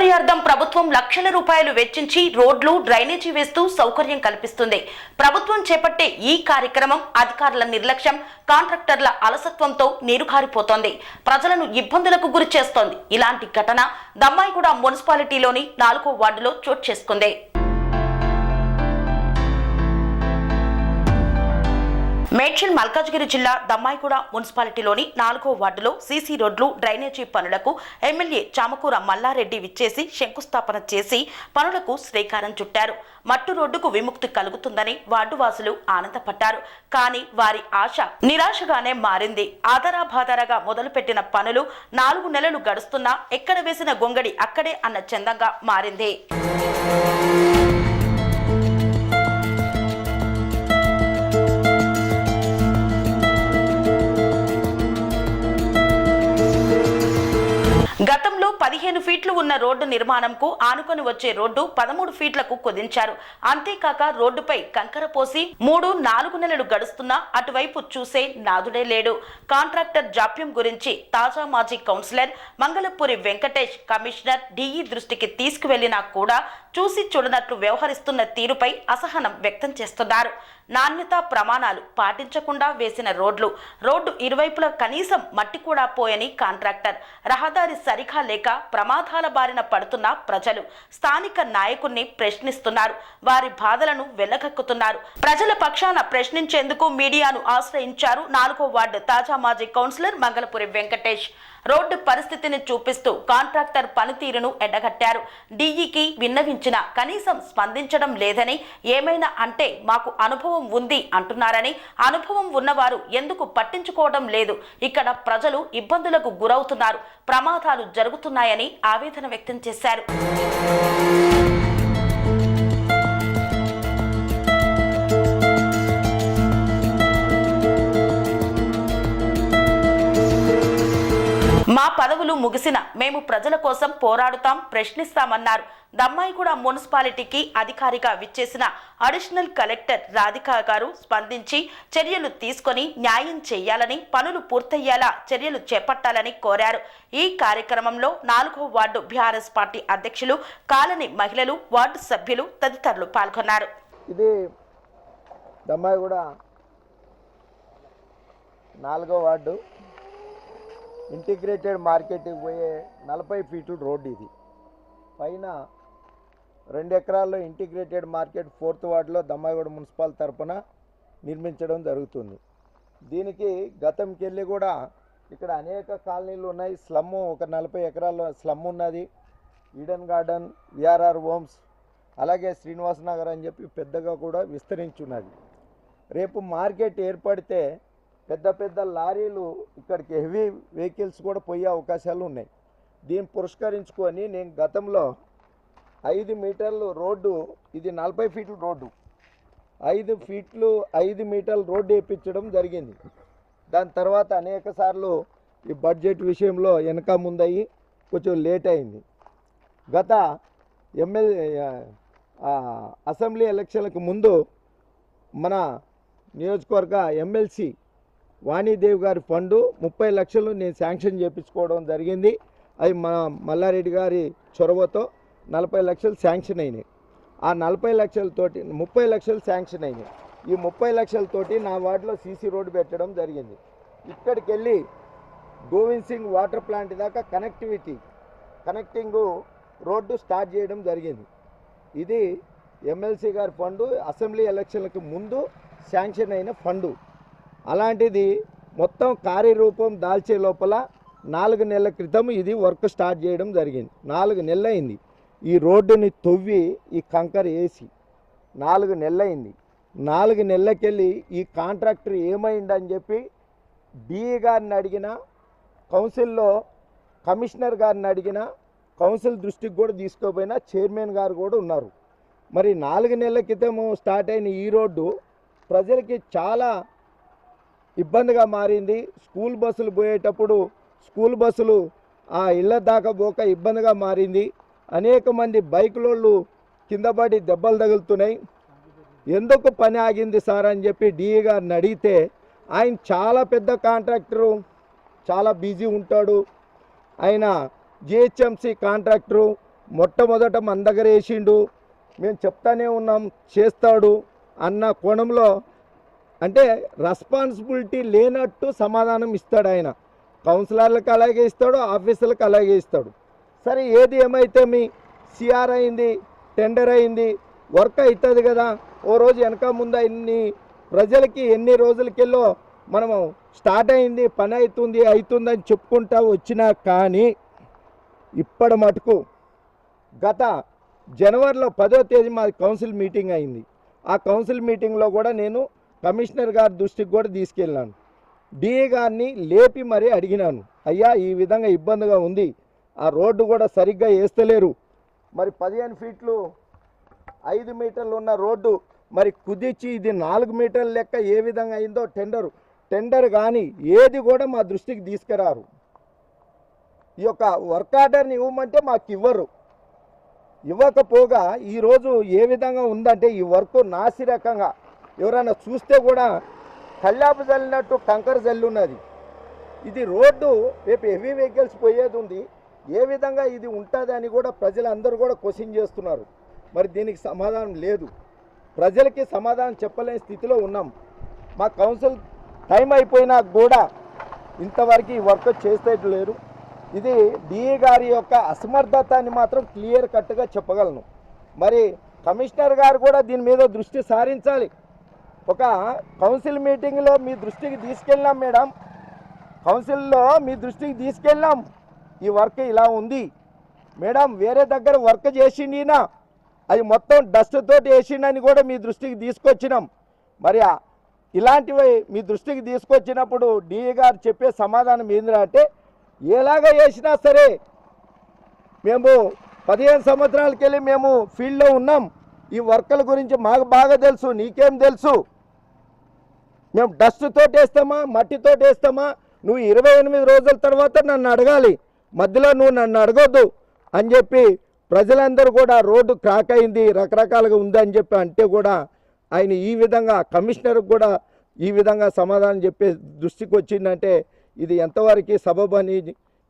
సౌకర్యార్థం ప్రభుత్వం లక్షల రూపాయలు వెచ్చించి రోడ్లు డ్రైనేజీ వేస్తూ సౌకర్యం కల్పిస్తుంది. ప్రభుత్వం చేపట్టే ఈ కార్యక్రమం అధికారుల నిర్లక్ష్యం, కాంట్రాక్టర్ల అలసత్వంతో నీరుకారిపోతోంది. ప్రజలను ఇబ్బందులకు గురి చేస్తోంది. ఇలాంటి ఘటన దమ్మాయిగూడ మున్సిపాలిటీలోని 4వ వార్డులో చోటు చేసుకుంది. మేడ్చల్ మల్కాజ్గిరి జిల్లా దమ్మాయిగూడ మున్సిపాలిటీలోని 4వ వార్డులో సీసీ రోడ్లు డ్రైనేజీ పనులకు ఎమ్మెల్యే చామకూర మల్లారెడ్డి విచ్చేసి శంకుస్థాపన చేసి పనులకు శ్రీకారం చుట్టారు. మట్టు రోడ్డుకు విముక్తి కలుగుతుందని వార్డువాసులు ఆనందపడ్డారు. కానీ వారి ఆశ నిరాశగానే మారింది. ఆధారాబాధారగా మొదలుపెట్టిన పనులు 4 నెలలు గడుస్తున్నా ఎక్కడ వేసిన గొంగడి అక్కడే అన్న చందంగా మారింది. గతంలో 15 ఫీట్లు ఉన్న రోడ్డు నిర్మాణంకు ఆనుకొని వచ్చే రోడ్డు 13 ఫీట్లకు కుదించారు. అంతేకాక రోడ్డుపై కంకర పోసి 3-4 నెలలు గడుస్తున్నా అటువైపు చూసే నాదుడే లేడు. కాంట్రాక్టర్ జాప్యం గురించి తాజా మాజీ councillor Mangalapuri Venkatesh commissioner DE దృష్టికి తీసుకువెళ్లినా కూడా చూసి చూడనట్లు వ్యవహరిస్తున్న తీరుపై అసహనం వ్యక్తం చేస్తున్నారు. నాణ్యతా ప్రమాణాలు పాటించకుండా వేసిన రోడ్డు ఇరువైపులా కనీసం మట్టి కూడా పోయని కాంట్రాక్టర్, రహదారి సరిగా లేక ప్రమాదాల బారిన పడుతున్న ప్రజలు స్థానిక నాయకుల్ని ప్రశ్నిస్తున్నారు. వారి బాధలను వెళ్లగక్కుతున్నారు. ప్రజల పక్షాన ప్రశ్నించేందుకు మీడియాను ఆశ్రయించారు 4వ వార్డు తాజా మాజీ కౌన్సిలర్ మంగళపూరి వెంకటేష్. రోడ్డు పరిస్థితిని చూపిస్తూ కాంట్రాక్టర్ పనితీరును ఎండగట్టారు. డీఈకి విన్నవించినా కనీసం స్పందించడం లేదని, ఏమైనా అంటే మాకు అనుభవం ఉంది అంటున్నారని, అనుభవం ఉన్నవారు ఎందుకు పట్టించుకోవడం లేదు, ఇక్కడ ప్రజలు ఇబ్బందులకు గురవుతున్నారు, ప్రమాదాలు జరుగుతున్నాయని ఆవేదన వ్యక్తం చేశారు. మా పదవులు ముగిసిన మేము ప్రజల కోసం పోరాడుతాం, ప్రశ్నిస్తామన్నారు. దమ్మాయిగూడ మున్సిపాలిటీకి అధికారిగా విచ్చేసిన అడిషనల్ కలెక్టర్ రాధికా గారు స్పందించి చర్యలు తీసుకొని న్యాయం చేయాలని, పనులు పూర్తయ్యేలా చర్యలు చేపట్టాలని కోరారు. ఈ కార్యక్రమంలో 4వ వార్డు బీఆర్ఎస్ పార్టీ అధ్యక్షులు, కాలనీ మహిళలు, వార్డు సభ్యులు తదితరులు పాల్గొన్నారు. ఇది దమ్మాయిగూడ 4వ వార్డు ఇంటిగ్రేటెడ్ మార్కెట్కి పోయే 40 ఫీట్ల రోడ్డు. ఇది పైన 2 ఎకరాల్లో ఇంటిగ్రేటెడ్ మార్కెట్ 4th వార్డులో దమ్మాయిగూడ మున్సిపల్ తరఫున నిర్మించడం జరుగుతుంది. దీనికి గతంకెళ్ళి కూడా ఇక్కడ అనేక కాలనీలు ఉన్నాయి. స్లమ్ ఒక 40 ఎకరాల్లో స్లమ్ ఉన్నది. ఈడెన్ గార్డెన్, విఆర్ఆర్ హోమ్స్, అలాగే శ్రీనివాస నగర్ అని చెప్పి పెద్దగా కూడా విస్తరించున్నది. రేపు మార్కెట్ ఏర్పడితే పెద్ద పెద్ద లారీలు ఇక్కడికి హెవీ వెహికల్స్ కూడా పోయే అవకాశాలు ఉన్నాయి. దీన్ని పురస్కరించుకొని నేను గతంలో 5 మీటర్లు రోడ్డు, ఇది 40 ఫీట్ల రోడ్డు, 5 మీటర్ల రోడ్డు వేయించడం జరిగింది. దాని తర్వాత అనేక సార్లు ఈ బడ్జెట్ విషయంలో వెనక ముందయ్యి కొంచెం లేట్ అయింది. గత అసెంబ్లీ ఎలక్షన్లకు ముందు మన నియోజకవర్గ ఎమ్మెల్సీ వాణిదేవి గారి ఫండు 30 లక్షలు నేను శాంక్షన్ చేయించుకోవడం జరిగింది. అది మన మల్లారెడ్డి గారి చొరవతో 40 లక్షలు శాంక్షన్ అయినాయి. ఆ 40 లక్షలతోటి 30 లక్షలు శాంక్షన్ అయినాయి. ఈ 30 లక్షలతోటి నా వార్డులో సీసీ రోడ్డు పెట్టడం జరిగింది. ఇక్కడికి వెళ్ళి గోవింద్ సింగ్ వాటర్ ప్లాంట్ దాకా కనెక్టింగ్ రోడ్డు స్టార్ట్ చేయడం జరిగింది. ఇది ఎమ్మెల్సీ గారి ఫండు, అసెంబ్లీ ఎలక్షన్లకు ముందు శాంక్షన్ అయిన ఫండు. అలాంటిది మొత్తం కార్యరూపం దాల్చే లోపల 4 నెలల క్రితం ఇది వర్క్ స్టార్ట్ చేయడం జరిగింది. 4 నెలలు అయింది ఈ రోడ్డుని తవ్వి ఈ కంకర వేసి. 4 నెలలు అయింది. 4 నెలలకెళ్ళి ఈ కాంట్రాక్టర్ ఏమైందని చెప్పి డిఈ గారిని అడిగిన, కౌన్సిల్లో కమిషనర్ గారిని అడిగిన, కౌన్సిల్ దృష్టికి కూడా తీసుకోపోయినా చైర్మన్ గారు కూడా ఉన్నారు. మరి 4 నెలల క్రితం స్టార్ట్ అయిన ఈ రోడ్డు ప్రజలకి చాలా ఇబ్బందిగా మారింది. స్కూల్ బస్సులు పోయేటప్పుడు స్కూల్ బస్సులు ఆ ఇళ్ళ దాకా పోక ఇబ్బందిగా మారింది. అనేక మంది బైకులోళ్ళు కింద పడి దెబ్బలు తగులుతున్నాయి. ఎందుకు పని ఆగింది సార్ అని చెప్పి డిఈ గారిని అడిగితే, ఆయన చాలా పెద్ద కాంట్రాక్టరు, చాలా బిజీ ఉంటాడు, ఆయన జిహెచ్ఎంసి కాంట్రాక్టరు, మొట్టమొదట మన దగ్గర వేసిండు, మేము చెప్తానే ఉన్నాం చేస్తాడు అన్న కోణంలో అంటే రెస్పాన్సిబిలిటీ లేనట్టు సమాధానం ఇస్తాడు ఆయన. కౌన్సిలర్లకు అలాగే ఇస్తాడు, ఆఫీసర్లకు అలాగే ఇస్తాడు. సరే ఏది ఏమైతే మీ సిఆర్ అయింది, టెండర్ అయింది, వర్క్ అవుతుంది కదా, ఓ రోజు వెనక ముందు ఇన్ని ప్రజలకి ఎన్ని రోజులకెళ్ళో మనము స్టార్ట్ అయింది, పని అవుతుందని చెప్పుకుంటా వచ్చినా కానీ ఇప్పటి మటుకు గత జనవరిలో 10వ తేదీ మా కౌన్సిల్ మీటింగ్ అయింది. ఆ కౌన్సిల్ మీటింగ్లో కూడా నేను కమిషనర్ గారి దృష్టికి కూడా తీసుకెళ్ళాను. డిఏ గారిని లేపి మరీ అడిగినాను, అయ్యా ఈ విధంగా ఇబ్బందిగా ఉంది, ఆ రోడ్డు కూడా సరిగ్గా వేస్తలేరు, మరి 15 ఫీట్లు 5 మీటర్లు ఉన్న రోడ్డు మరి కుదిర్చి ఇది 4 మీటర్ల లెక్క ఏ విధంగా అయిందో టెండర్ కానీ ఏది కూడా మా దృష్టికి తీసుకురారు. ఈ యొక్క వర్క్ ఆర్డర్ని ఇవ్వమంటే మాకు ఇవ్వకపోగా ఈరోజు ఏ విధంగా ఉందంటే ఈ వర్క్ నాసిరకంగా ఎవరైనా చూస్తే కూడా కల్లాపు జల్లినట్టు కంకర జల్లున్నది. ఇది రోడ్డు రేపు హెవీ వెహికల్స్ పోయేది ఉంది, ఏ విధంగా ఇది ఉంటుంది అని కూడా ప్రజలందరూ కూడా క్వశ్చన్ చేస్తున్నారు. మరి దీనికి సమాధానం లేదు, ప్రజలకి సమాధానం చెప్పలేని స్థితిలో ఉన్నాం. మా కౌన్సిల్ టైం అయిపోయినా కూడా ఇంతవరకు ఈ వర్క్ చేసేట్లేరు. ఇది డిఏ గారి యొక్క అసమర్థత అని మాత్రం క్లియర్ కట్గా చెప్పగలను. మరి కమిషనర్ గారు కూడా దీని మీద దృష్టి సారించాలి. ఒక కౌన్సిల్ మీటింగ్లో మీ దృష్టికి తీసుకెళ్ళాం మేడం, కౌన్సిల్లో మీ దృష్టికి తీసుకెళ్ళాం, ఈ వర్క్ ఇలా ఉంది మేడం, వేరే దగ్గర వర్క్ చేసిండినా అది మొత్తం డస్ట్ తోటి వేసిండని కూడా మీ దృష్టికి తీసుకొచ్చినాం. మరి ఇలాంటివి మీ దృష్టికి తీసుకొచ్చినప్పుడు డిఏ గారు చెప్పే సమాధానం ఏంటంటే అంటే ఎలాగ చేసినా సరే మేము 15 సంవత్సరాలకి వెళ్ళి మేము ఫీల్డ్లో ఉన్నాం, ఈ వర్కల గురించి మాకు బాగా తెలుసు, నీకేం తెలుసు, మేము డస్ట్ తోటి వేస్తామా మట్టితో వేస్తామా, నువ్వు 28 రోజుల తర్వాత నన్ను అడగాలి, మధ్యలో నువ్వు నన్ను అడగొద్దు అని చెప్పి ప్రజలందరూ కూడా రోడ్డు క్రాక్ అయింది రకరకాలుగా ఉందని చెప్పి అంటే కూడా ఆయన ఈ విధంగా కమిషనర్కి కూడా ఈ విధంగా సమాధానం చెప్పే దృష్టికి వచ్చిందంటే ఇది ఎంతవరకు సబబు అని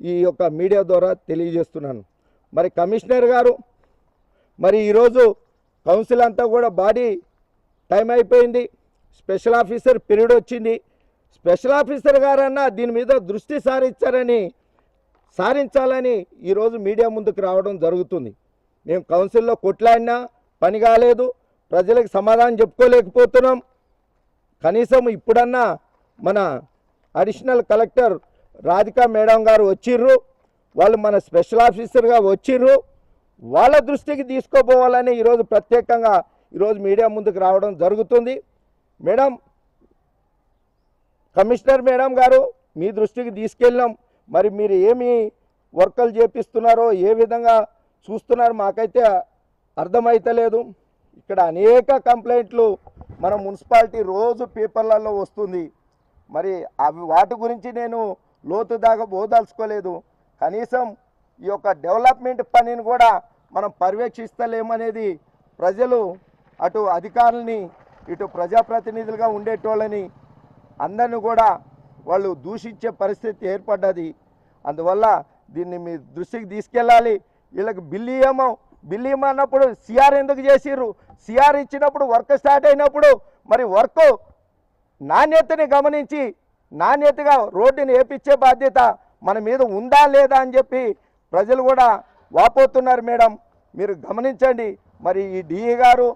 ఈ యొక్క మీడియా ద్వారా తెలియజేస్తున్నాను. మరి కమిషనర్ గారు మరి ఈరోజు కౌన్సిల్ అంతా కూడా బాడీ టైం అయిపోయింది, స్పెషల్ ఆఫీసర్ పీరియడ్ వచ్చింది, స్పెషల్ ఆఫీసర్ గారన్నా దీని మీద దృష్టి సారించాలని ఈరోజు మీడియా ముందుకు రావడం జరుగుతుంది. మేము కౌన్సిల్లో కొట్లాడినా పని కాలేదు, ప్రజలకు సమాధానం చెప్పుకోలేకపోతున్నాం. కనీసం ఇప్పుడన్నా మన అడిషనల్ కలెక్టర్ రాధికా మేడం గారు వచ్చిర్రు, వాళ్ళు మన స్పెషల్ ఆఫీసర్గా వచ్చిర్రు, వాళ్ళ దృష్టికి తీసుకోపోవాలని ఈరోజు ప్రత్యేకంగా ఈరోజు మీడియా ముందుకు రావడం జరుగుతుంది. మేడం, కమిషనర్ మేడం గారు మీ దృష్టికి తీసుకెళ్ళాం, మరి మీరు ఏమి వర్కులు చేపిస్తున్నారో ఏ విధంగా చూస్తున్నారు మాకైతే అర్థమైతలేదు. ఇక్కడ అనేక కంప్లైంట్లు మన మున్సిపాలిటీ రోజు పేపర్లలో వస్తుంది, మరి వాటి గురించి నేను లోతు దాకా పోదలుచుకోలేదు. కనీసం ఈ యొక్క డెవలప్మెంట్ పనిని కూడా మనం పర్యవేక్షిస్తలేమనేది ప్రజలు అటు అధికారులని ఇటు ప్రజాప్రతినిధులుగా ఉండేటోళ్ళని అందరిని కూడా వాళ్ళు దూషించే పరిస్థితి ఏర్పడ్డది. అందువల్ల దీన్ని మీ దృష్టికి తీసుకెళ్ళాలి. వీళ్ళకి బిల్లు ఇవ్వమన్నప్పుడు సిఆర్ ఎందుకు చేసిర్రు, సిఆర్ ఇచ్చినప్పుడు వర్క్ స్టార్ట్ అయినప్పుడు మరి వర్క్ నాణ్యతని గమనించి నాణ్యతగా రోడ్డుని వేపించే బాధ్యత మన మీద ఉందా లేదా అని చెప్పి ప్రజలు కూడా వాపోతున్నారు. మేడం, మీరు గమనించండి. మరి ఈ డిఏ గారు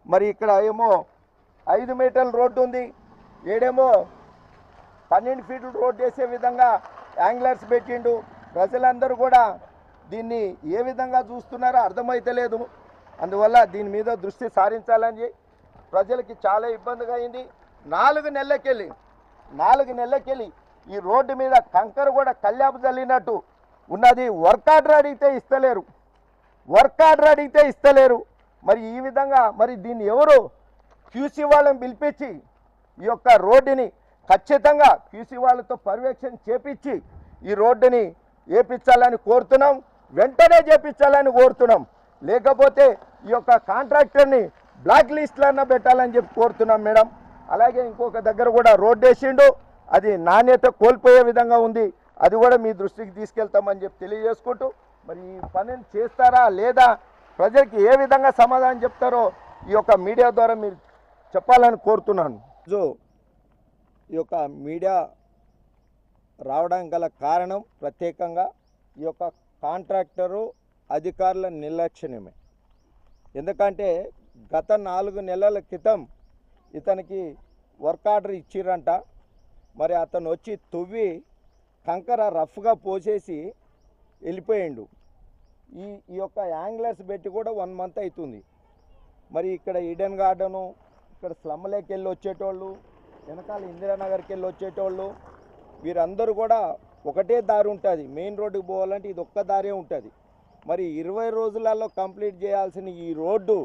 మరి ఇక్కడ ఏమో 5 మీటర్ల రోడ్డు ఉంది, ఏడేమో 12 ఫీట్ల రోడ్డు వేసే విధంగా యాంగ్లర్స్ పెట్టిండు. ప్రజలందరూ కూడా దీన్ని ఏ విధంగా చూస్తున్నారో అర్థమైతలేదు. అందువల్ల దీని మీద దృష్టి సారించాలని ప్రజలకి చాలా ఇబ్బందిగా అయింది. 4 నెలలకెళ్ళి ఈ రోడ్డు మీద కంకర కూడా కల్లాపు చల్లినట్టు ఉన్నది. వర్క్ ఆర్డర్ అడిగితే ఇస్తలేరు. మరి ఈ విధంగా మరి దీన్ని ఎవరు క్యూసీ వాళ్ళని పిలిపించి ఈ యొక్క రోడ్డుని ఖచ్చితంగా క్యూసీ వాళ్ళతో పర్యవేక్షణ చేపించి ఈ రోడ్డుని వేపించాలని కోరుతున్నాం, వెంటనే చేపించాలని కోరుతున్నాం. లేకపోతే ఈ యొక్క కాంట్రాక్టర్ని బ్లాక్ లిస్ట్లన్నా పెట్టాలని చెప్పి కోరుతున్నాం మేడం. అలాగే ఇంకొక దగ్గర కూడా రోడ్డు వేసిండు, అది నాణ్యత కోల్పోయే విధంగా ఉంది, అది కూడా మీ దృష్టికి తీసుకెళ్తామని చెప్పి తెలియజేసుకుంటూ మరి ఈ పనిని చేస్తారా లేదా, ప్రజలకు ఏ విధంగా సమాధానం చెప్తారో ఈ యొక్క మీడియా ద్వారా మీరు చెప్పాలని కోరుతున్నాను. ఈ యొక్క మీడియా రావడానికి గల కారణం ప్రత్యేకంగా ఈ యొక్క కాంట్రాక్టరు అధికారుల నిర్లక్ష్యమే. ఎందుకంటే గత 4 నెలల క్రితం ఇతనికి వర్క్ ఆర్డర్ ఇచ్చిరంట. మరి అతను వచ్చి తవ్వి కంకర రఫ్గా పోసేసి వెళ్ళిపోయిండు. ఈ యొక్క యాంగ్లర్స్ పెట్టి కూడా 1 మంత్ అవుతుంది. మరి ఇక్కడ ఈడెన్ గార్డెను, ఇక్కడ స్లమ్లోకి వెళ్ళి వచ్చేటోళ్ళు, వెనకాల ఇందిరానగర్కి వెళ్ళి వచ్చేటోళ్ళు, వీరందరూ కూడా ఒకటే దారి ఉంటుంది. మెయిన్ రోడ్డుకి పోవాలంటే ఇది ఒక్క దారే ఉంటుంది. మరి 20 రోజులలో కంప్లీట్ చేయాల్సిన ఈ రోడ్డు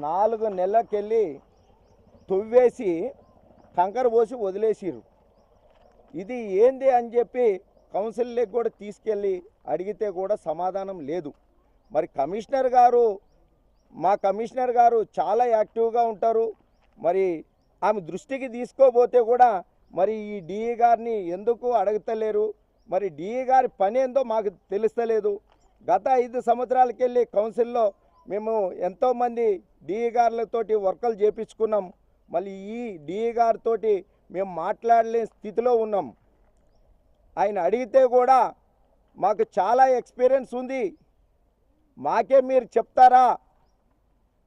4 నెలలకెళ్ళి తవ్వేసి కంకర పోసి వదిలేసిరు. ఇది ఏంది అని చెప్పి కౌన్సిల్కి కూడా తీసుకెళ్ళి అడిగితే కూడా సమాధానం లేదు. మరి మా కమిషనర్ గారు చాలా యాక్టివ్గా ఉంటారు. మరి ఆమె దృష్టికి తీసుకోబోతే కూడా మరి ఈ డిఈ గారిని ఎందుకు అడుగుతలేరు? మరి డిఈ గారి పని ఏందో మాకు తెలుస్తలేదు. గత 5 సంవత్సరాలకెళ్ళి కౌన్సిల్లో మేము ఎంతోమంది డిఈ గారులతోటి వర్కులు చేపించుకున్నాం. మళ్ళీ ఈ డిఈ గారితోటి మేము మాట్లాడలేని స్థితిలో ఉన్నాం. ఆయన అడిగితే కూడా మాకు చాలా ఎక్స్పీరియన్స్ ఉంది, మాకే మీరు చెప్తారా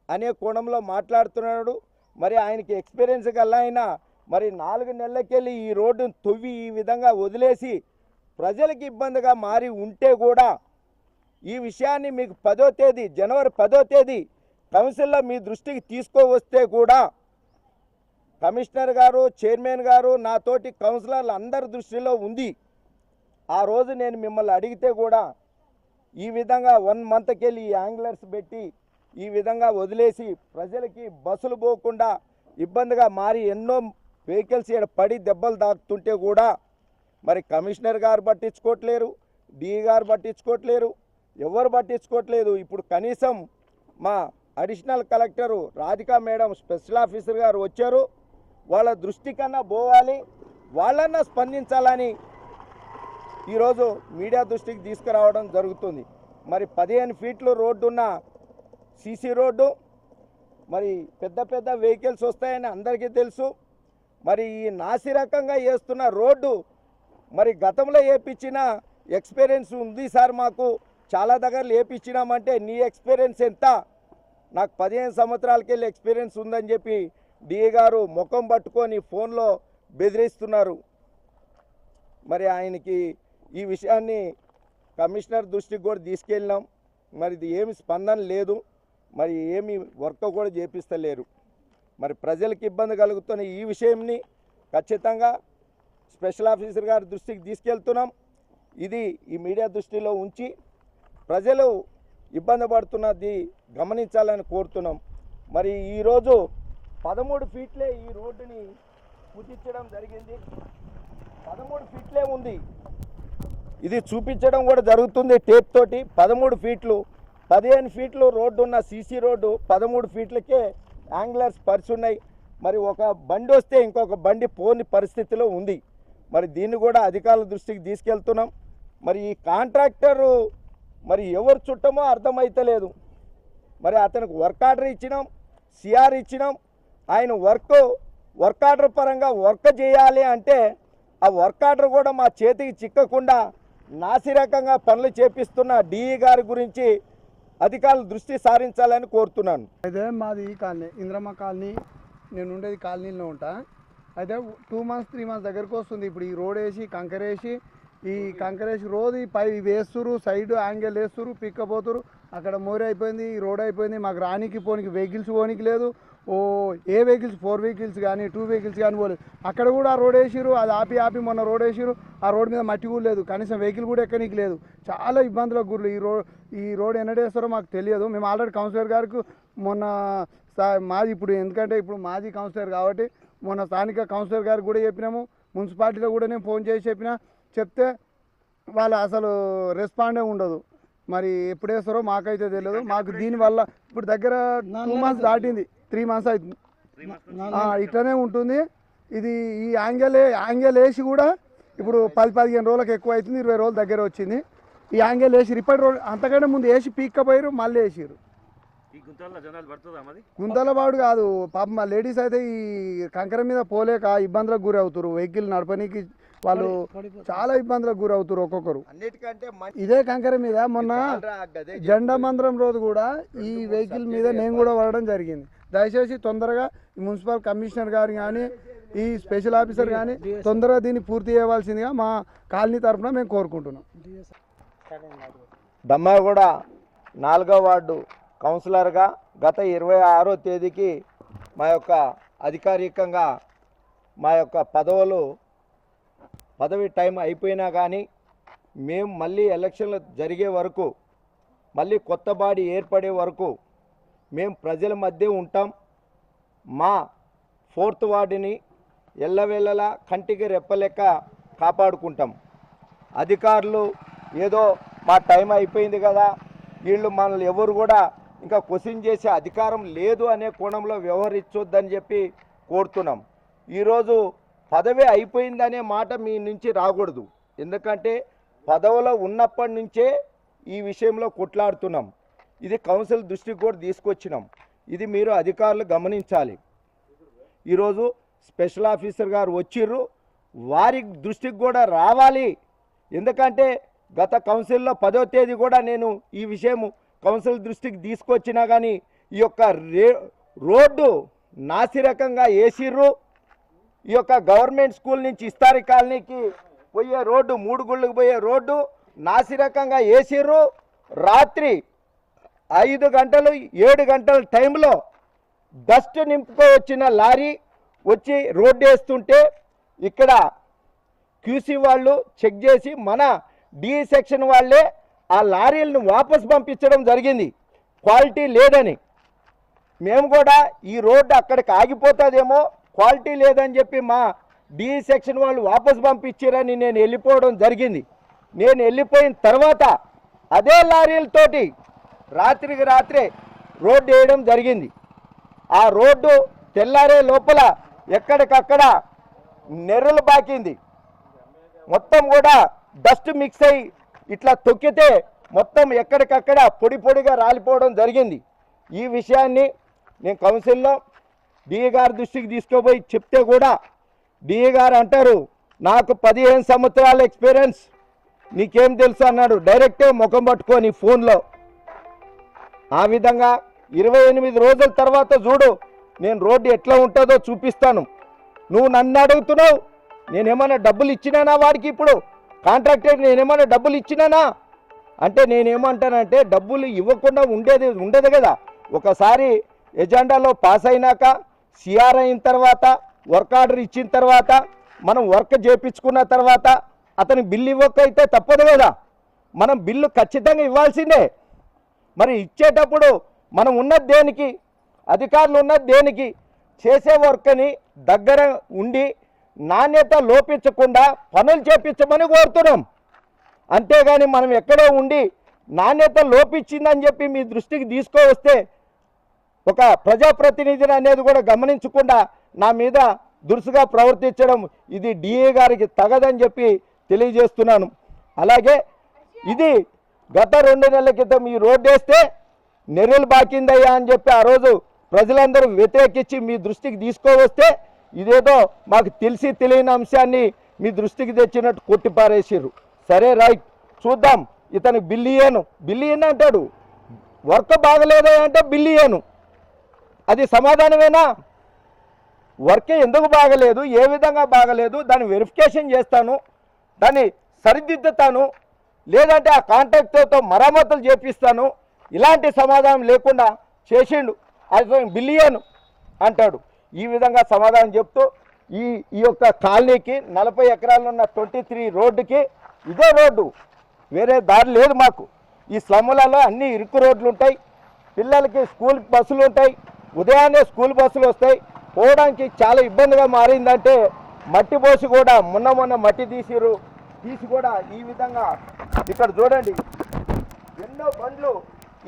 అనే కోణంలో మాట్లాడుతున్నాడు. మరి ఆయనకి ఎక్స్పీరియన్స్ గల్లా అయినా మరి 4 నెలలకెళ్ళి ఈ రోడ్డును తవ్వి ఈ విధంగా వదిలేసి ప్రజలకు ఇబ్బందిగా మారి ఉంటే కూడా ఈ విషయాన్ని మీకు జనవరి 10వ తేదీ కౌన్సిల్లో మీ దృష్టికి తీసుకువస్తే కూడా కమిషనర్ గారు, చైర్మన్ గారు, నాతోటి కౌన్సిలర్లు అందరి దృష్టిలో ఉంది. ఆ రోజు నేను మిమ్మల్ని అడిగితే కూడా ఈ విధంగా 1 మంత్కెళ్ళి ఈ యాంగ్లర్స్ పెట్టి ఈ విధంగా వదిలేసి ప్రజలకి బస్సులు పోకుండా ఇబ్బందిగా మారి ఎన్నో వెహికల్స్ ఇక్కడ పడి దెబ్బలు తాకుతుంటే కూడా మరి కమిషనర్ గారు పట్టించుకోవట్లేరు, డిఈ గారు పట్టించుకోవట్లేరు, ఎవరు పట్టించుకోవట్లేదు. ఇప్పుడు కనీసం మా additional collector Radhika madam, special officer గారు వచ్చారు. వాళ్ళ దృష్టి కన్నా పోవాలి, వాళ్ళన్నా స్పందించాలని ఈరోజు మీడియా దృష్టికి తీసుకురావడం జరుగుతుంది. మరి 15 ఫీట్లు రోడ్డున్న సీసీ రోడ్డు, మరి పెద్ద పెద్ద వెహికల్స్ వస్తాయని అందరికీ తెలుసు. మరి ఈ నాసిరకంగా వేస్తున్న రోడ్డు మరి గతంలో వేయించిన ఎక్స్పీరియన్స్ ఉంది సార్, మాకు చాలా దగ్గరలు వేయించినామంటే నీ ఎక్స్పీరియన్స్ ఎంత? నాకు 15 సంవత్సరాలకి వెళ్ళి ఎక్స్పీరియన్స్ ఉందని చెప్పి డిఏ గారు ముఖం పట్టుకొని ఫోన్లో బెదిరిస్తున్నారు. మరి ఆయనకి ఈ విషయాన్ని కమిషనర్ దృష్టికి కూడా తీసుకెళ్ళినాం. మరి ఇది ఏమి స్పందన లేదు, మరి ఏమి వర్క్ కూడా చేపిస్తలేరు. మరి ప్రజలకు ఇబ్బంది కలుగుతున్న ఈ విషయంని ఖచ్చితంగా స్పెషల్ ఆఫీసర్ గారి దృష్టికి తీసుకెళ్తున్నాం. ఇది ఈ మీడియా దృష్టిలో ఉంచి ప్రజలు ఇబ్బంది పడుతున్నది గమనించాలని కోరుతున్నాం. మరి ఈరోజు 13 ఫీట్లే ఈ రోడ్డుని కుదించడం జరిగింది. 13 ఫీట్లే ఉంది, ఇది చూపించడం కూడా జరుగుతుంది టేప్ తోటి. 13 ఫీట్లు, 15 ఫీట్లు రోడ్డు ఉన్న సీసీ రోడ్డు 13 ఫీట్లకే యాంగ్లర్స్ పరిచున్నాయి. మరి ఒక బండి వస్తే ఇంకొక బండి పోని పరిస్థితిలో ఉంది. మరి దీన్ని కూడా అధికారుల దృష్టికి తీసుకెళ్తున్నాం. మరి ఈ కాంట్రాక్టరు మరి ఎవరు చుట్టమో అర్థమైతలేదు. మరి అతనికి వర్క్ ఆర్డర్ ఇచ్చినాం, సిఆర్ ఇచ్చినాం. ఆయన వర్క్ ఆర్డర్ పరంగా వర్క్ చేయాలి అంటే ఆ వర్క్ ఆర్డర్ కూడా మా చేతికి చిక్కకుండా నాసిరకంగా పనులు చేపిస్తున్న డిఈ గారి గురించి అధికారులు దృష్టి సారించాలని కోరుతున్నాను. అయితే మాది ఈ కాలనీ, ఇంద్రమ్మ కాలనీ, నేను ఉండేది కాలనీలో ఉంటా. అయితే 2 మంత్స్ 3 మంత్స్ దగ్గరకు వస్తుంది. ఇప్పుడు ఈ రోడ్ వేసి కంకరేసి రోజు పై వేస్తురు, సైడ్ యాంగిల్ వేస్తురు, పిక్కపోతురు. అక్కడ మోరీ అయిపోయింది, ఈ రోడ్ అయిపోయింది. మాకు రానికి పోనీకి వెహికల్స్ పోనీకి లేదు. ఏ వెహికల్స్ 4 వెహికల్స్ కానీ 2 వెహికల్స్ కానీ పోలేదు. అక్కడ కూడా ఆ రోడ్ వేసిరు, అది ఆపి మొన్న రోడ్ వేసిరు. ఆ రోడ్ మీద మట్టి కూడా లేదు, కనీసం వెహికల్ కూడా ఎక్కడానికి లేదు. చాలా ఇబ్బందులకు గుర్లు. ఈ రోడ్ ఎన్నడేస్తారో మాకు తెలియదు. మేము ఆల్రెడీ కౌన్సిలర్ గారికి మొన్న మాది ఎందుకంటే ఇప్పుడు మాజీ కౌన్సిలర్ కాబట్టి మొన్న స్థానిక కౌన్సిలర్ గారికి కూడా చెప్పినాము. మున్సిపాలిటీలో కూడా నేను ఫోన్ చేసి చెప్తే వాళ్ళు అసలు రెస్పాండే ఉండదు. మరి ఎప్పుడు వేస్తారో మాకైతే తెలియదు. మాకు దీనివల్ల ఇప్పుడు దగ్గర 2 మంత్స్ దాటింది, 3 మంత్స్ అవుతుంది, ఇట్లనే ఉంటుంది. ఇది ఈ యాంగిల్ వేసి కూడా ఇప్పుడు 10-15 రోజులకు ఎక్కువ అవుతుంది, 20 రోజుల దగ్గర వచ్చింది. ఈ యాంగిల్ వేసిరు. ఇప్పటి రోడ్ అంతకంటే ముందు వేసి పీక్కపోయారు, మళ్ళీ వేసిరు. ఈ గుంతల్లో జనాలు పడుతుందా మరి? గుంతలబాడు కాదు పాపం, మా లేడీస్ అయితే ఈ కంకర మీద పోలేక ఇబ్బందులకు గురి అవుతారు. వెహికల్ నడపనీకి వాళ్ళు చాలా ఇబ్బందులకు గురి అవుతారు ఒక్కొక్కరు. అన్నిటికంటే ఇదే కంకర మీద మొన్న జెండా మందిరం రోజు కూడా ఈ వెహికల్ మీద నేను కూడా పడడం జరిగింది. దయచేసి తొందరగా ఈ మున్సిపల్ కమిషనర్ గారు కానీ ఈ స్పెషల్ ఆఫీసర్ కానీ తొందరగా దీన్ని పూర్తి చేయవలసిందిగా మా కాలనీ తరఫున మేము కోరుకుంటున్నాం. దమ్మాగూడ 4వ వార్డు కౌన్సిలర్గా గత 26వ తేదీకి మా యొక్క అధికారికంగా మా యొక్క పదవి టైం అయిపోయినా కానీ మేము మళ్ళీ ఎలక్షన్లు జరిగే వరకు, మళ్ళీ కొత్త బాడీ ఏర్పడే వరకు మేము ప్రజల మధ్య ఉంటాం. మా 4th వార్డుని ఎల్లవేళలా కంటికి రెప్పలెక్క కాపాడుకుంటాం. అధికారులు ఏదో మా టైం అయిపోయింది కదా, వీళ్ళు మనల్ని ఎవరు కూడా ఇంకా క్వశ్చన్ చేసే అధికారం లేదు అనే కోణంలో వ్యవహరించొద్దని చెప్పి కోరుతున్నాం. ఈరోజు పదవి అయిపోయిందనే మాట మీ నుంచి రాకూడదు. ఎందుకంటే పదవిలో ఉన్నప్పటి నుంచే ఈ విషయంలో కొట్లాడుతున్నాం. ఇది కౌన్సిల్ దృష్టికి కూడా తీసుకొచ్చినాం. ఇది మీరు అధికారులు గమనించాలి. ఈరోజు స్పెషల్ ఆఫీసర్ గారు వచ్చిర్రు, వారి దృష్టికి కూడా రావాలి. ఎందుకంటే గత కౌన్సిల్లో 10వ తేదీ కూడా నేను ఈ విషయం కౌన్సిల్ దృష్టికి తీసుకొచ్చినా కానీ ఈ యొక్క రోడ్డు నాసిరకంగా వేసిర్రు. ఈ యొక్క గవర్నమెంట్ స్కూల్ నుంచి ఇస్తారి కాలనీకి పోయే రోడ్డు, 3 గుళ్ళకు పోయే రోడ్డు నాసిరకంగా వేసిర్రు. రాత్రి 5 గంటలు 7 గంటల టైంలో డస్ట్ నింపుకో వచ్చిన లారీ వచ్చి రోడ్డు వేస్తుంటే ఇక్కడ క్యూసీ వాళ్ళు చెక్ చేసి మన డి సెక్షన్ వాళ్ళే ఆ లారీలను వాపస్ పంపించడం జరిగింది, క్వాలిటీ లేదని. మేము కూడా ఈ రోడ్డు అక్కడికి ఆగిపోతుందేమో, క్వాలిటీ లేదని చెప్పి మా డి సెక్షన్ వాళ్ళు వాపస్ పంపించారని నేను వెళ్ళిపోవడం జరిగింది. నేను వెళ్ళిపోయిన తర్వాత అదే లారీలతోటి రాత్రికి రాత్రే రోడ్డు వేయడం జరిగింది. ఆ రోడ్డు తెల్లారే లోపల ఎక్కడికక్కడ నెర్రలు బాకింది. మొత్తం కూడా డస్ట్ మిక్స్ అయ్యి ఇట్లా తొక్కితే మొత్తం ఎక్కడికక్కడ పొడి పొడిగా రాలిపోవడం జరిగింది. ఈ విషయాన్ని నేను కౌన్సిల్లో డిఏ గారి దృష్టికి తీసుకుపోయి చెప్తే కూడా డిఏ గారు అంటారు, నాకు 15 సంవత్సరాల ఎక్స్పీరియన్స్, నీకేం తెలుసు అన్నాడు డైరెక్టే ముఖం పట్టుకొని ఫోన్లో. ఆ విధంగా 28 రోజుల తర్వాత చూడు నేను రోడ్డు ఎట్లా ఉంటుందో చూపిస్తాను. నువ్వు నన్ను అడుగుతున్నావు, నేనేమన్నా డబ్బులు ఇచ్చినానా వాడికి? ఇప్పుడు కాంట్రాక్టర్ నేనేమన్నా డబ్బులు ఇచ్చినానా అంటే నేనేమంటానంటే డబ్బులు ఇవ్వకుండా ఉండదు కదా. ఒకసారి ఎజెండాలో పాస్ అయినాక, సిఆర్ అయిన తర్వాత, వర్క్ ఆర్డర్ ఇచ్చిన తర్వాత, మనం వర్క్ చేయించుకున్న తర్వాత అతని బిల్లు ఇవ్వకైతే తప్పదు కదా. మనం బిల్లు ఖచ్చితంగా ఇవ్వాల్సిందే. మరి ఇచ్చేటప్పుడు మనం ఉన్నది దేనికి, అధికారులు ఉన్నది దేనికి? చేసే వర్క్ని దగ్గర ఉండి నాణ్యత లోపించకుండా పనులు చేపించమని కోరుతున్నాం. అంతేగాని మనం ఎక్కడో ఉండి నాణ్యత లోపించిందని చెప్పి మీ దృష్టికి తీసుకువస్తే ఒక ప్రజాప్రతినిధిని అనేది కూడా గమనించకుండా నా మీద దురుసుగా ప్రవర్తించడం ఇది డిఏ గారికి తగదని చెప్పి తెలియజేస్తున్నాను. అలాగే ఇది గత 2 నెలల క్రితం ఈ రోడ్డు వేస్తే నెర్రలు బాకిందయ్యా అని చెప్పి ఆ రోజు ప్రజలందరూ వ్యతిరేకించి మీ దృష్టికి తీసుకువస్తే ఇదేదో మాకు తెలిసి తెలియని అంశాన్ని మీ దృష్టికి తెచ్చినట్టు కొట్టిపారేసారు. సరే రైట్, చూద్దాం. ఇతను బిల్లియన్ అంటాడు, వర్క్ బాగలేదా అంటే బిల్లియను. అది సమాధానమేనా? వర్క్ ఎందుకు బాగలేదు, ఏ విధంగా బాగలేదు, దాన్ని వెరిఫికేషన్ చేస్తాను, దాన్ని సరిదిద్దుతాను, లేదంటే ఆ కాంట్రాక్టర్తో మరమ్మతులు చేపిస్తాను. ఇలాంటి సమాధానం లేకుండా చేసిండు. అది బిల్లియన్ అంటాడు. ఈ విధంగా సమాధానం చెప్తూ ఈ యొక్క కాలనీకి 40 ఎకరాలు ఉన్న 23 రోడ్డుకి ఇదే రోడ్డు, వేరే దారి లేదు మాకు. ఈ స్లమ్లలో అన్ని ఇరుకు రోడ్లు ఉంటాయి, పిల్లలకి స్కూల్ బస్సులు ఉంటాయి, ఉదయాన్నే స్కూల్ బస్సులు వస్తాయి. పోవడానికి చాలా ఇబ్బందిగా మారిందంటే మట్టి పోసి కూడా మొన్న మట్టి తీసి కూడా ఈ విధంగా ఇక్కడ చూడండి ఎన్నో బండ్లు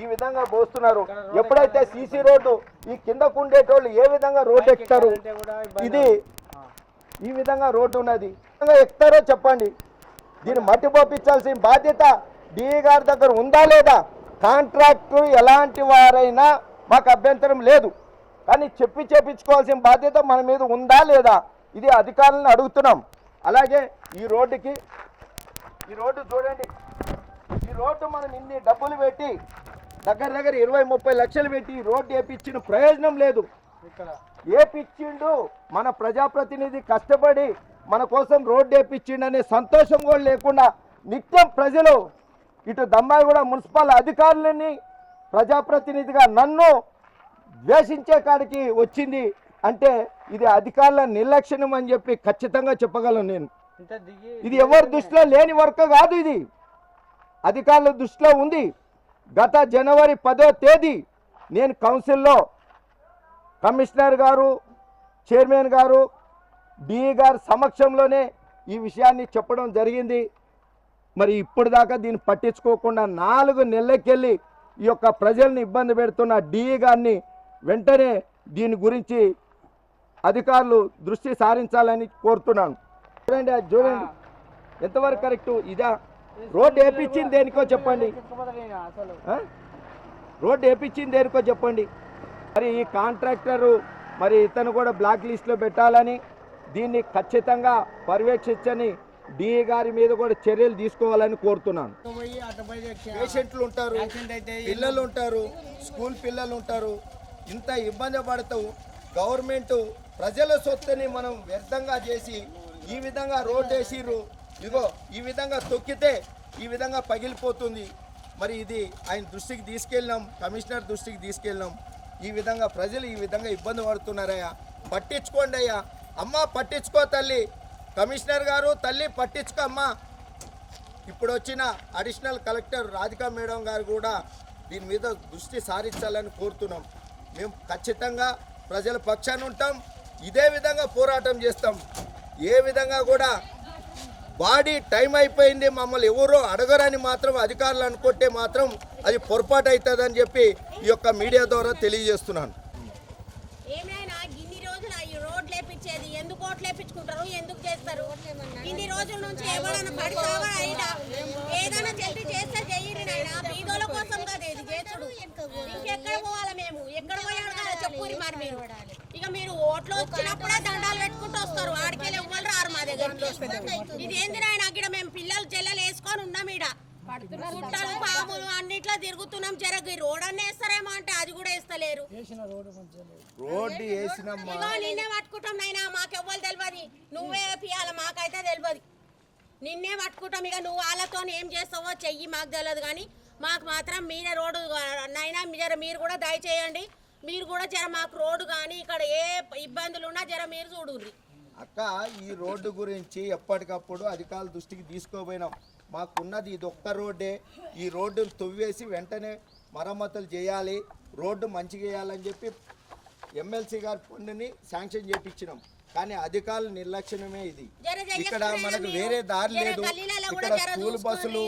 ఈ విధంగా పోస్తున్నారు. ఎప్పుడైతే సీసీ రోడ్డు ఈ కిందకు ఉండేటోళ్ళు ఏ విధంగా రోడ్డు ఎక్కుతారు? ఇది ఈ విధంగా రోడ్డు ఉన్నది, ఎక్కుతారో చెప్పండి. దీన్ని మట్టి పంపించాల్సిన బాధ్యత డిఈ గారి దగ్గర ఉందా లేదా? కాంట్రాక్టర్ ఎలాంటి వారైనా మాకు అభ్యంతరం లేదు, కానీ చేపించుకోవాల్సిన బాధ్యత మన మీద ఉందా లేదా? ఇది అధికారులను అడుగుతున్నాం. అలాగే ఈ రోడ్డు చూడండి, ఈ రోడ్డు మనం ఇన్ని డబ్బులు పెట్టి దగ్గర 20-30 లక్షలు పెట్టి ఈ రోడ్డు వేపించిన ప్రయోజనం లేదు. వేపించిండు మన ప్రజాప్రతినిధి కష్టపడి మన కోసం రోడ్డు వేపించిండు అనే సంతోషం కూడా లేకుండా నిత్యం ప్రజలు ఇటు దమ్మాయిగూడ మున్సిపల్ అధికారులని ప్రజాప్రతినిధిగా నన్ను ద్వేషించే కాడికి వచ్చింది అంటే ఇది అధికారుల నిర్లక్ష్యం అని చెప్పి ఖచ్చితంగా చెప్పగలను నేను. ఇది ఎవరి దృష్టిలో లేని వర్క్ కాదు, ఇది అధికారుల దృష్టిలో ఉంది. గత జనవరి 10వ తేదీ నేను కౌన్సిల్లో కమిషనర్ గారు, చైర్మన్ గారు, డిఈ గారి సమక్షంలోనే ఈ విషయాన్ని చెప్పడం జరిగింది. మరి ఇప్పుడు దాకా దీన్ని పట్టించుకోకుండా 4 నెలలకెళ్ళి ఈ యొక్క ప్రజల్ని ఇబ్బంది పెడుతున్న డిఈ గారిని వెంటనే దీని గురించి అధికారులు దృష్టి సారించాలని కోరుతున్నాను. చూడండి, అది చూడండి ఎంతవరకు కరెక్టు. ఇదా రోడ్డు వేపించింది దేనికో చెప్పండి, రోడ్డు వేపించింది దేనికో చెప్పండి. మరి ఈ కాంట్రాక్టరు మరి ఇతను కూడా బ్లాక్ లిస్ట్లో పెట్టాలని, దీన్ని ఖచ్చితంగా పర్యవేక్షించని డిఈ గారి మీద కూడా చర్యలు తీసుకోవాలని కోరుతున్నాను. పేషెంట్లు ఉంటారు, పిల్లలు ఉంటారు, స్కూల్ పిల్లలు ఉంటారు, ఇంత ఇబ్బంది పడుతూ గవర్నమెంట్ ప్రజల సొత్తుని మనం వ్యర్థంగా చేసి ఈ విధంగా రోడ్డు వేసిర్రు. ఇదిగో ఈ విధంగా తొక్కితే ఈ విధంగా పగిలిపోతుంది. మరి ఇది ఆయన దృష్టికి తీసుకెళ్ళినాం, కమిషనర్ దృష్టికి తీసుకెళ్ళినాం. ఈ విధంగా ప్రజలు ఈ విధంగా ఇబ్బంది పడుతున్నారయ్యా, పట్టించుకోండి అయ్యా. అమ్మ పట్టించుకో తల్లి, కమిషనర్ గారు తల్లి పట్టించుకో అమ్మ. ఇప్పుడు వచ్చిన అడిషనల్ కలెక్టర్ రాధికా మేడం గారు కూడా దీని మీద దృష్టి సారించాలని కోరుతున్నాం. మేము ఖచ్చితంగా ప్రజల పక్షాన ఉంటాం, ఇదే విధంగా పోరాటం చేస్తాం. ఏ విధంగా కూడా బాడీ టైం అయిపోయింది మమ్మల్ని ఎవరో అడగరని మాత్రం అధికారులు అనుకుంటే మాత్రం అది పొరపాటు అవుతుందని చెప్పి ఈ యొక్క మీడియా ద్వారా తెలియజేస్తున్నాను. ఏమైనా ఇన్ని రోజులు ఈ రోడ్లు లేపించేది ఎందుకు ఓట్లు లేపించుకుంటారు, ఎందుకు చేస్తారు? ఇన్ని రోజుల నుంచి ఎవరైనా పడిపోవా ఏదైనా చెప్పి చేస్తే చెయ్యరినైనా బీదోల కోసం కదా ఇది చేసుడు. ఇంకెక్కడ పోవాలి మేము? ఎక్కడ పోయాడు కదా చెప్పురి. మరి మీరు ఇక మీరు ఓట్లు వచ్చినప్పుడే దండాలు పెట్టుకుంటూ వస్తారు, ఆడికెళ్ళి ఎవ్వరు రారు మా దగ్గర. ఇది ఏంది నాయన? అక్కడ మేము పిల్లలు చెల్లెలు వేసుకొని ఉన్నాం, ఈడ గుట్టలు పాములు అన్నిట్లో తిరుగుతున్నాం. జరగ రోడ్ అన్నీ వేస్తారేమో అంటే అది కూడా వేస్తలేరు. రోడ్డు వేసినమ్మా నిన్నే పట్టుకుంటాం నైనా, మాకెవ్వరు తెలియదు, నువ్వే వేపియాలి, మాకైతే తెలియదు. నిన్నే పట్టుకుంటాం. ఇక నువ్వు వాళ్ళతో ఏం చేస్తావో చెయ్యి, మాకు తెలియదు. కానీ మాకు మాత్రం మీరే రోడ్డు నైనా మీరు కూడా దయచేయండి. మీరు కూడా జర మాకు రోడ్డు కానీ ఇక్కడ ఏ ఇబ్బందులు ఉన్నా జర మీరు చూడుర్రి. అక్క ఈ రోడ్డు గురించి ఎప్పటికప్పుడు అధికారుల దృష్టికి తీసుకోపోయినాం. మాకున్నది ఇది ఒక్క రోడ్డే. ఈ రోడ్డును తవ్వేసి వెంటనే మరమ్మతులు చేయాలి, రోడ్డు మంచిగా చేయాలని చెప్పి ఎమ్మెల్సీ గారి ఫండ్ని శాంక్షన్ చేయించినాం. కానీ అధికారుల నిర్లక్ష్యమే ఇది. ఇక్కడ మనకు వేరే దారి లేదు. ఇక్కడ స్కూల్ బస్సులు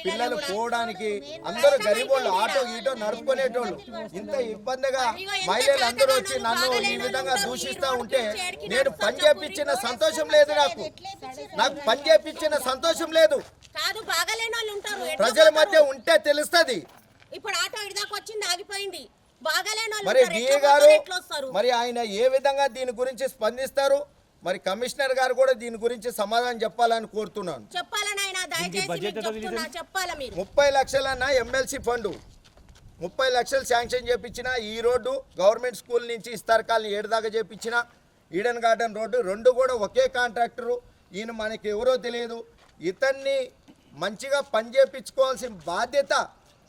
పిల్లలు పోవడానికి అందరూ గరీబోళ్ళు ఆటో గీటో నడుపుకునేటోళ్ళు. ఇంత ఇబ్బందిగా మహిళలు అందరూ వచ్చి నన్ను ఈ విధంగా దూషిస్తూ ఉంటే నేను పని చేపించిన సంతోషం లేదు. నాకు పని చేపించిన సంతోషం లేదు. ప్రజల మధ్య ఉంటే తెలుస్తుంది. ఇప్పుడు ఆటో ఇడిదాకా వచ్చింది, ఆగిపోయింది. మరి డిఏ గారు మరి ఆయన ఏ విధంగా దీని గురించి స్పందిస్తారు? మరి కమిషనర్ గారు కూడా దీని గురించి సమాధానం చెప్పాలని కోరుతున్నాను. 30 లక్షలన్న ఎమ్మెల్సీ ఫండ్ 30 లక్షలు శాంక్షన్ చేపించిన ఈ రోడ్డు గవర్నమెంట్ స్కూల్ నుంచి ఇస్తారు కాలనీ 7 దాకా చేపించిన ఈడెన్ గార్డెన్ రోడ్డు 2 కూడా ఒకే కాంట్రాక్టరు. ఈయన మనకి ఎవరో తెలియదు. ఇతన్ని మంచిగా పని చేయించుకోవాల్సిన బాధ్యత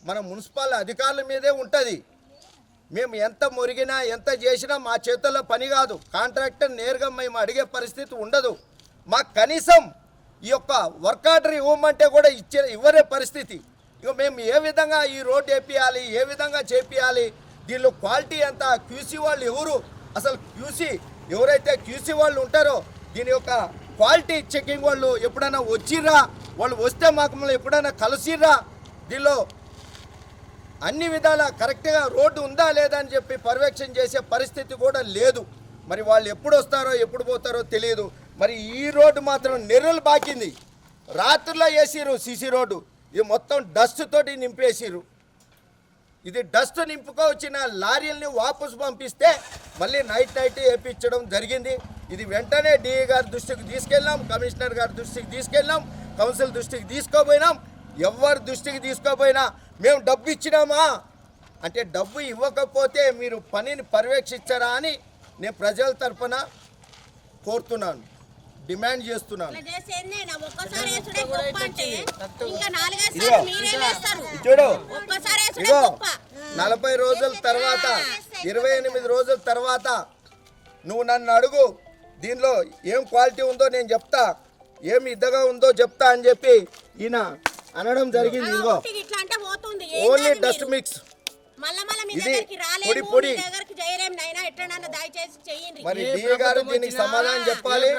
మన మున్సిపల్ అధికారుల మీదే ఉంటుంది. మేము ఎంత మురిగినా ఎంత చేసినా మా చేతుల్లో పని కాదు. కాంట్రాక్టర్ నేరుగా మేము అడిగే పరిస్థితి ఉండదు. మాకు కనీసం ఈ యొక్క వర్క్ ఆర్డర్ ఇవ్వమంటే కూడా ఇవ్వరే పరిస్థితి. ఇక మేము ఏ విధంగా ఈ రోడ్ వేపియాలి, ఏ విధంగా చేపియాలి, దీనిలో క్వాలిటీ ఎంత, క్యూసీ వాళ్ళు ఎవరు, అసలు క్యూసీ ఎవరైతే క్యూసీ వాళ్ళు ఉంటారో దీని యొక్క క్వాలిటీ చెకింగ్ వాళ్ళు ఎప్పుడైనా వచ్చిర్రా, వాళ్ళు వస్తే మాకు మళ్ళీ ఎప్పుడైనా కలిసిర్రా, దీనిలో అన్ని విధాల కరెక్ట్గా రోడ్డు ఉందా లేదా అని చెప్పి పర్యవేక్షణ చేసే పరిస్థితి కూడా లేదు. మరి వాళ్ళు ఎప్పుడు వస్తారో ఎప్పుడు పోతారో తెలియదు. మరి ఈ రోడ్డు మాత్రం నెర్రలు బాకింది. రాత్రుల్లో వేసిరు సీసీ రోడ్డు. ఇది మొత్తం డస్ట్ తోటి నింపేసిర్రు. ఇది డస్ట్ నింపుకొచ్చిన లారీల్ని వాపసు పంపిస్తే మళ్ళీ నైట్ వేయించడం జరిగింది. ఇది వెంటనే డిఈ గారి దృష్టికి తీసుకెళ్ళాం, కమిషనర్ గారి దృష్టికి తీసుకెళ్ళాం, కౌన్సిల్ దృష్టికి తీసుకోపోయినాం. ఎవరి దృష్టికి తీసుకోపోయినా మేము డబ్బు ఇచ్చినామా అంటే డబ్బు ఇవ్వకపోతే మీరు పనిని పర్యవేక్షించరా అని నేను ప్రజల తరఫున కోరుతున్నాను, డిమాండ్ చేస్తున్నాను. చూడు, ఇగో 40 రోజుల తర్వాత 28 రోజుల తర్వాత నువ్వు నన్ను అడుగు, దీనిలో ఏం క్వాలిటీ ఉందో నేను చెప్తా, ఏం ఇద్దగా ఉందో చెప్తా అని చెప్పి ఈయన అనడం జరిగింది. ఇదిగో ఓన్లీ డస్ట్ మిక్స్, ఇది పొడి పొడి. మరి డిఏ గారు దీనికి సమాధానం చెప్పాలి.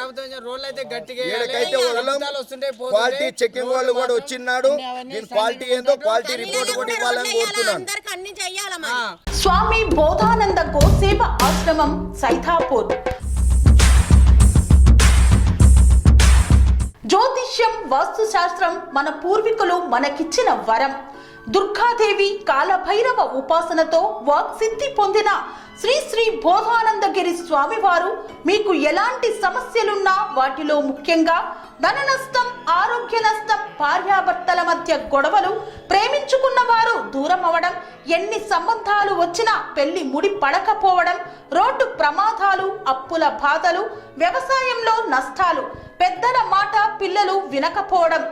ఏడకైతే క్వాలిటీ చెకింగ్ వాళ్ళు కూడా వచ్చినాడు, దీని క్వాలిటీ ఏందో క్వాలిటీ రిపోర్ట్ కూడా ఇవ్వాలని కోరుతున్నాను. స్వామి బోధానంద గోసేవ ఆశ్రమం సైథాపూర్. జ్యోతిష్యం, వాస్తుశాస్త్రం మన పూర్వీకులు మనకిచ్చిన వరం. దుర్గాదేవి, కాలభైరవ ఉపాసనతో వాక్సిద్ధి పొందిన శ్రీ శ్రీ బోధానందగిరి స్వామివారు మీకు ఎలాంటి సమస్యలున్నా, వాటిలో ముఖ్యంగా ధన నష్టం, ఆరోగ్య నష్టం, భార్యాభర్తల మధ్య గొడవలు, ప్రేమించుకున్న వారు దూరం అవడం, ఎన్ని సంబంధాలు వచ్చినా పెళ్లి ముడి పడకపోవడం, రోడ్డు ప్రమాదాలు, అప్పుల బాధలు, వ్యవసాయంలో నష్టాలు, పెద్దల మాట పిల్లలు వినకపోవడం,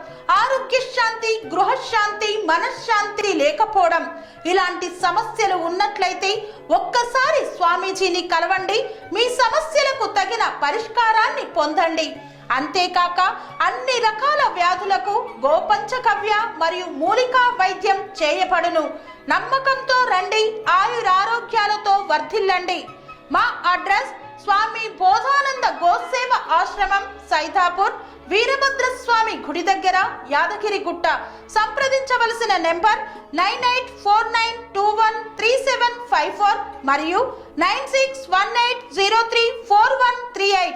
ఆరోగ్య శాంతి, గృహశాంతి, మనశ్శాంతి లేకపోవడం, ఇలాంటి సమస్యలు ఉన్నట్లయితే ఒక్కసారి స్వామీజీని కలవండి, మీ సమస్యలకు తగిన పరిష్కారాన్ని పొందండి. అంతేకాక అన్ని రకాల వ్యాధులకు గోపంచకవ్య మరియు మూలికా వైద్యం చేయబడును. నమ్మకంతో రండి, ఆయురారోగ్యాలతో వర్ధిల్లండి. మా అడ్రస్ స్వామి బోధానంద గోసేవ ఆశ్రమం, సైథాపూర్, వీరభద్రస్వామి గుడి దగ్గర, యాదగిరిగుట్ట. సంప్రదించవలసిన నెంబర్ 9849213754 మరియు 9618034138.